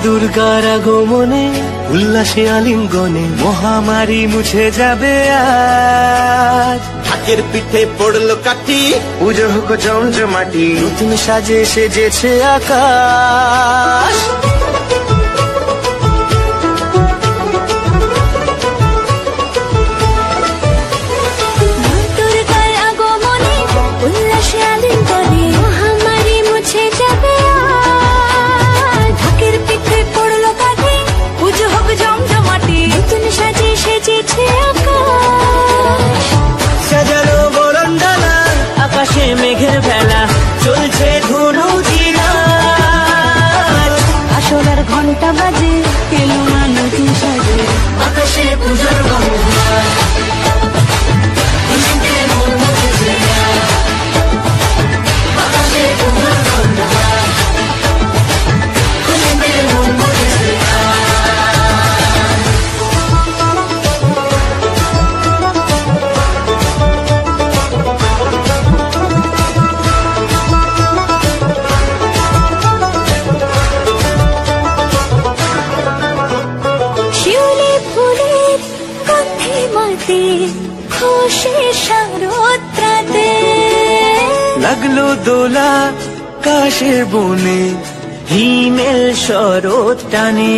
দুর্গার আগমনে উল্লাসে আলিঙ্গনে মহামারী মুছে যাবে আজ। ঢাকের পিঠে পড়লো কাঠি, পুজো হোক জমজমাটি, নতুন সাজে সেজেছে আকাশ। মেঘের বেলা চলছে ধনু চিরাজ, আসলার ঘন্টা বাজে এলো না নতুন সাজে আকাশে পূজার গন্ধ। লাগলো দোলা কাশের বনে, হিমেল শরৎ টানে।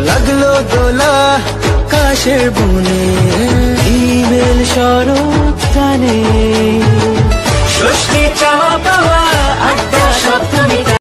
লাগলো দোলা কাশের বনে, হিমেল শরৎ টানে।